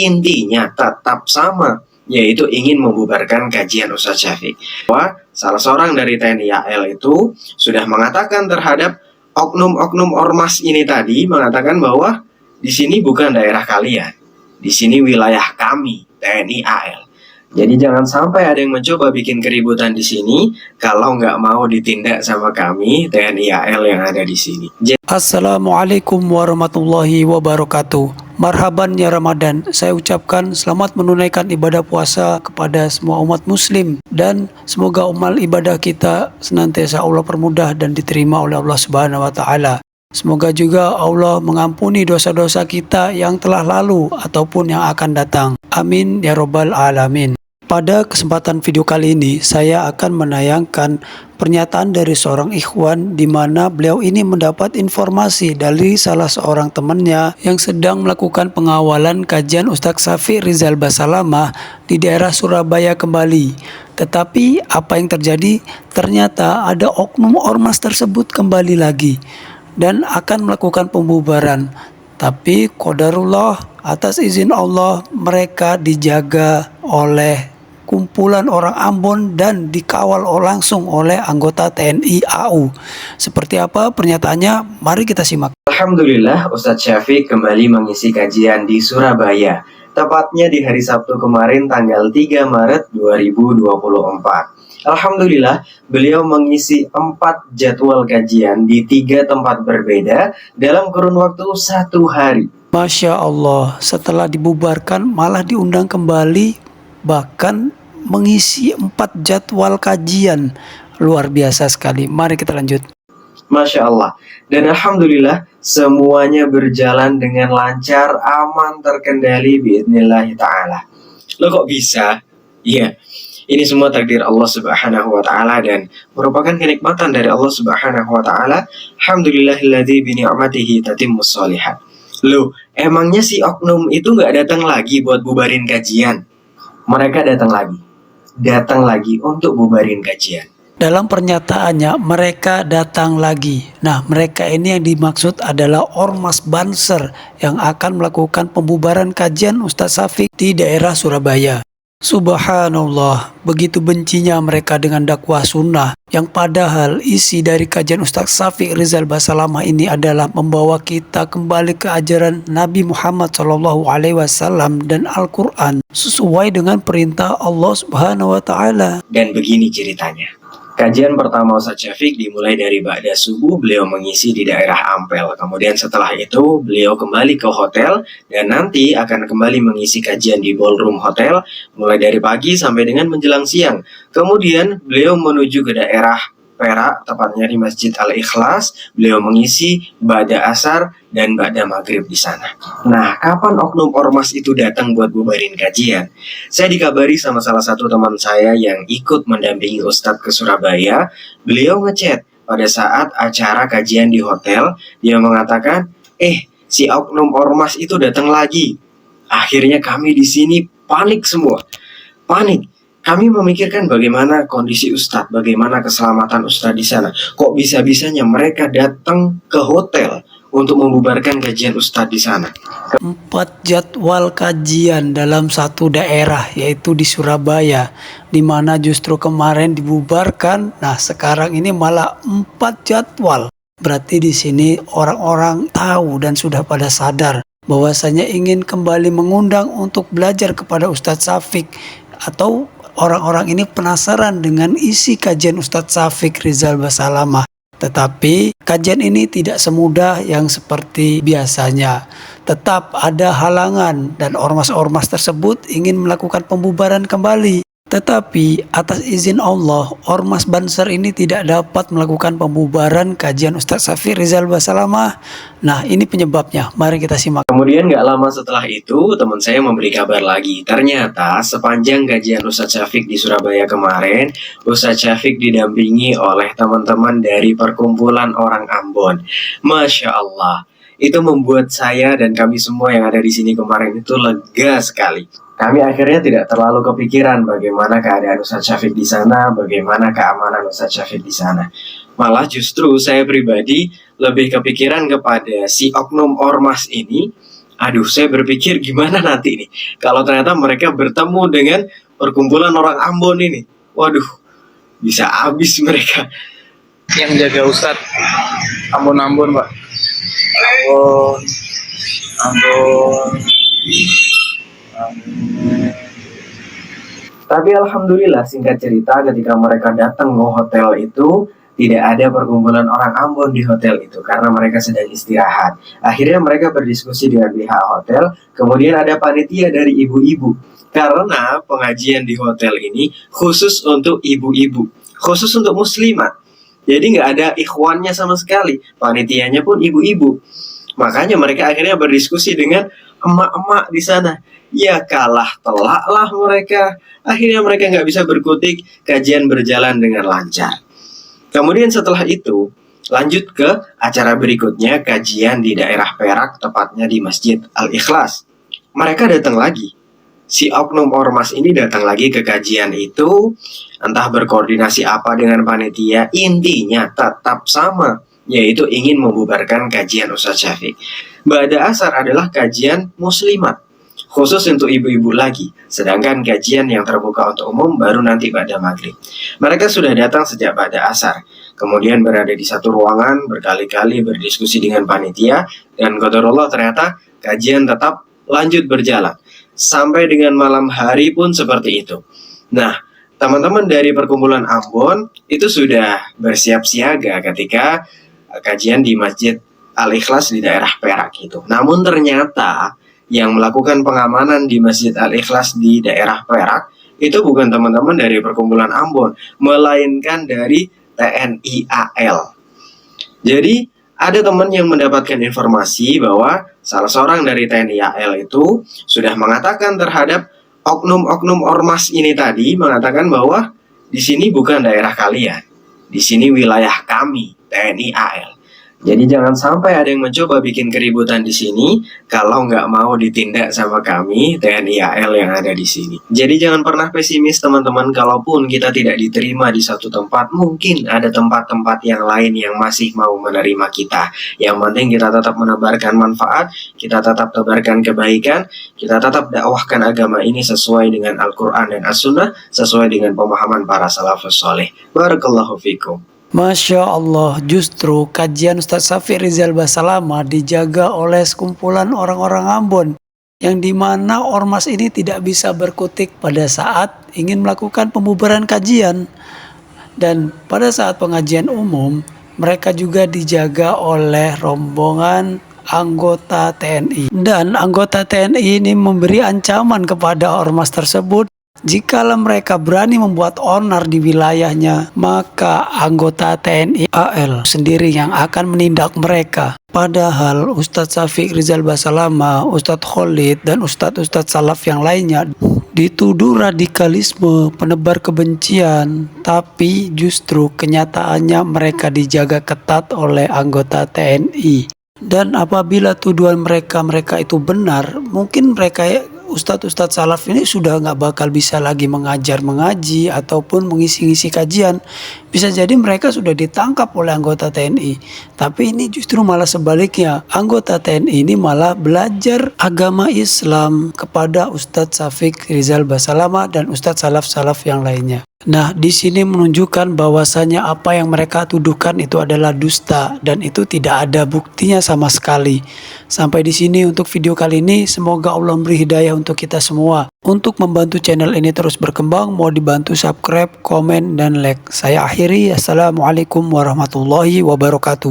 intinya tetap sama, yaitu ingin membubarkan kajian Ustadz Syafiq. Bahwa salah seorang dari TNI AL itu sudah mengatakan terhadap oknum-oknum ormas ini tadi, mengatakan bahwa di sini bukan daerah kalian, di sini wilayah kami, TNI AL. Jadi jangan sampai ada yang mencoba bikin keributan di sini kalau nggak mau ditindak sama kami TNI AL yang ada di sini. Assalamualaikum warahmatullahi wabarakatuh. Marhaban ya Ramadan. Saya ucapkan selamat menunaikan ibadah puasa kepada semua umat muslim, dan semoga amal ibadah kita senantiasa Allah permudah dan diterima oleh Allah Subhanahu wa taala. Semoga juga Allah mengampuni dosa-dosa kita yang telah lalu ataupun yang akan datang. Amin ya robbal alamin. Pada kesempatan video kali ini, saya akan menayangkan pernyataan dari seorang ikhwan di mana beliau ini mendapat informasi dari salah seorang temannya yang sedang melakukan pengawalan kajian Ustadz Syafiq Rizal Basalamah di daerah Surabaya kembali. Tetapi apa yang terjadi? Ternyata ada oknum ormas tersebut kembali lagi dan akan melakukan pembubaran. Tapi qadarullah, atas izin Allah, mereka dijaga oleh kumpulan orang Ambon dan dikawal langsung oleh anggota TNI AU. Seperti apa pernyataannya? Mari kita simak. Alhamdulillah, Ustadz Syafiq kembali mengisi kajian di Surabaya, tepatnya di hari Sabtu kemarin tanggal 3 Maret 2024. Alhamdulillah, beliau mengisi 4 jadwal kajian di 3 tempat berbeda dalam kurun waktu 1 hari. Masya Allah, setelah dibubarkan malah diundang kembali, bahkan mengisi 4 jadwal kajian. Luar biasa sekali. Mari kita lanjut. Masya Allah. Dan Alhamdulillah semuanya berjalan dengan lancar, aman, terkendali biidnillahi ta'ala. Lo kok bisa? Iya, ini semua takdir Allah Subhanahu wa ta'ala dan merupakan kenikmatan dari Allah Subhanahu wa ta'ala. Alhamdulillahilladzi bini'matihi tatimmus sholihat. Loh, emangnya si oknum itu nggak datang lagi buat bubarin kajian? Mereka datang lagi untuk bubarin kajian. Dalam pernyataannya, mereka datang lagi. Nah, mereka ini yang dimaksud adalah Ormas Banser yang akan melakukan pembubaran kajian Ustadz Syafiq di daerah Surabaya. Subhanallah, begitu bencinya mereka dengan dakwah sunnah, yang padahal isi dari kajian Ustadz Syafiq Rizal Basalamah ini adalah membawa kita kembali ke ajaran Nabi Muhammad SAW dan Al-Quran sesuai dengan perintah Allah Subhanahu wa taala. Dan begini ceritanya. Kajian pertama Ustadz Syafiq dimulai dari ba'da subuh, beliau mengisi di daerah Ampel. Kemudian setelah itu beliau kembali ke hotel dan nanti akan kembali mengisi kajian di ballroom hotel mulai dari pagi sampai dengan menjelang siang. Kemudian beliau menuju ke daerah Perak, tepatnya di Masjid Al-Ikhlas. Beliau mengisi ba'da asar dan ba'da maghrib di sana. Nah, kapan oknum ormas itu datang buat bubarin kajian? Saya dikabari sama salah satu teman saya yang ikut mendampingi Ustadz ke Surabaya. Beliau ngechat pada saat acara kajian di hotel. Dia mengatakan, si oknum ormas itu datang lagi. Akhirnya kami di sini panik semua. Panik. Kami memikirkan bagaimana kondisi Ustadz, bagaimana keselamatan Ustadz di sana. Kok bisa-bisanya mereka datang ke hotel untuk membubarkan kajian Ustadz di sana? 4 jadwal kajian dalam satu daerah, yaitu di Surabaya, di mana justru kemarin dibubarkan. Nah, sekarang ini malah 4 jadwal. Berarti di sini orang-orang tahu dan sudah pada sadar bahwasanya ingin kembali mengundang untuk belajar kepada Ustadz Syafiq, atau orang-orang ini penasaran dengan isi kajian Ustadz Syafiq Rizal Basalamah. Tetapi kajian ini tidak semudah yang seperti biasanya. Tetap ada halangan dan ormas-ormas tersebut ingin melakukan pembubaran kembali. Tetapi atas izin Allah, Ormas Banser ini tidak dapat melakukan pembubaran kajian Ustadz Syafiq Rizal Basalamah. Nah, ini penyebabnya. Mari kita simak. Kemudian gak lama setelah itu, teman saya memberi kabar lagi. Ternyata sepanjang kajian Ustadz Syafiq di Surabaya kemarin, Ustadz Syafiq didampingi oleh teman-teman dari perkumpulan orang Ambon. Masya Allah, itu membuat saya dan kami semua yang ada di sini kemarin itu lega sekali. Kami akhirnya tidak terlalu kepikiran bagaimana keadaan Ustadz Syafiq di sana, bagaimana keamanan Ustadz Syafiq di sana. Malah justru saya pribadi lebih kepikiran kepada si oknum ormas ini Aduh, saya berpikir gimana nanti nih kalau ternyata mereka bertemu dengan perkumpulan orang Ambon ini. Waduh, bisa habis mereka. Yang jaga Ustadz Ambon-Ambon, Pak. Ambon, Ambon. Tapi alhamdulillah, singkat cerita, ketika mereka datang ke hotel itu tidak ada perkumpulan orang Ambon di hotel itu karena mereka sedang istirahat. Akhirnya mereka berdiskusi dengan pihak hotel, kemudian ada panitia dari ibu-ibu. Karena pengajian di hotel ini khusus untuk ibu-ibu, khusus untuk muslimat. Jadi nggak ada ikhwannya sama sekali, panitianya pun ibu-ibu. Makanya mereka akhirnya berdiskusi dengan emak-emak di sana. Ya kalah telak lah mereka. Akhirnya mereka nggak bisa berkutik, kajian berjalan dengan lancar. Kemudian setelah itu, lanjut ke acara berikutnya, kajian di daerah Perak, tepatnya di Masjid Al-Ikhlas. Mereka datang lagi. Si oknum ormas ini datang lagi ke kajian itu, entah berkoordinasi apa dengan panitia, intinya tetap sama, yaitu ingin membubarkan kajian Ustadz Syafiq. Ba'da asar adalah kajian muslimat, khusus untuk ibu-ibu lagi, sedangkan kajian yang terbuka untuk umum baru nanti pada maghrib. Mereka sudah datang sejak pada asar, kemudian berada di satu ruangan, berkali-kali berdiskusi dengan panitia, dan qadarullah ternyata kajian tetap lanjut berjalan. Sampai dengan malam hari pun seperti itu. Nah, teman-teman dari perkumpulan Ambon itu sudah bersiap siaga ketika kajian di Masjid Al-Ikhlas di daerah Perak itu. Namun ternyata yang melakukan pengamanan di Masjid Al-Ikhlas di daerah Perak itu bukan teman-teman dari perkumpulan Ambon, melainkan dari TNI AL. Jadi ada teman yang mendapatkan informasi bahwa salah seorang dari TNI AL itu sudah mengatakan terhadap oknum-oknum ormas ini tadi, mengatakan bahwa di sini bukan daerah kalian, di sini wilayah kami, TNI AL. Jadi jangan sampai ada yang mencoba bikin keributan di sini kalau nggak mau ditindak sama kami TNI AL yang ada di sini. Jadi jangan pernah pesimis teman-teman, kalaupun kita tidak diterima di satu tempat, mungkin ada tempat-tempat yang lain yang masih mau menerima kita. Yang penting kita tetap menebarkan manfaat, kita tetap tebarkan kebaikan, kita tetap dakwahkan agama ini sesuai dengan Al-Quran dan As-Sunnah, sesuai dengan pemahaman para salafus soleh. Barakallahu fikum. Masya Allah, justru kajian Ustadz Syafiq Rizal Basalamah dijaga oleh sekumpulan orang-orang Ambon, yang dimana ormas ini tidak bisa berkutik pada saat ingin melakukan pembubaran kajian. Dan pada saat pengajian umum, mereka juga dijaga oleh rombongan anggota TNI. Dan anggota TNI ini memberi ancaman kepada ormas tersebut, jikalau mereka berani membuat onar di wilayahnya, maka anggota TNI AL sendiri yang akan menindak mereka. Padahal Ustadz Syafiq Rizal Basalamah, Ustadz Khalid, dan Ustadz-Ustadz salaf yang lainnya dituduh radikalisme, penebar kebencian, tapi justru kenyataannya mereka dijaga ketat oleh anggota TNI. Dan apabila tuduhan mereka itu benar, mungkin mereka Ustadz-Ustadz salaf ini sudah nggak bakal bisa lagi mengaji ataupun mengisi-ngisi kajian. Bisa jadi mereka sudah ditangkap oleh anggota TNI. Tapi ini justru malah sebaliknya. Anggota TNI ini malah belajar agama Islam kepada Ustadz Syafiq Rizal Basalamah dan Ustadz salaf-salaf yang lainnya. Nah, di sini menunjukkan bahwasanya apa yang mereka tuduhkan itu adalah dusta dan itu tidak ada buktinya sama sekali. Sampai di sini untuk video kali ini, semoga Allah memberi hidayah untuk kita semua. Untuk membantu channel ini terus berkembang, mau dibantu subscribe, komen, dan like. Saya akhiri, Assalamualaikum warahmatullahi wabarakatuh.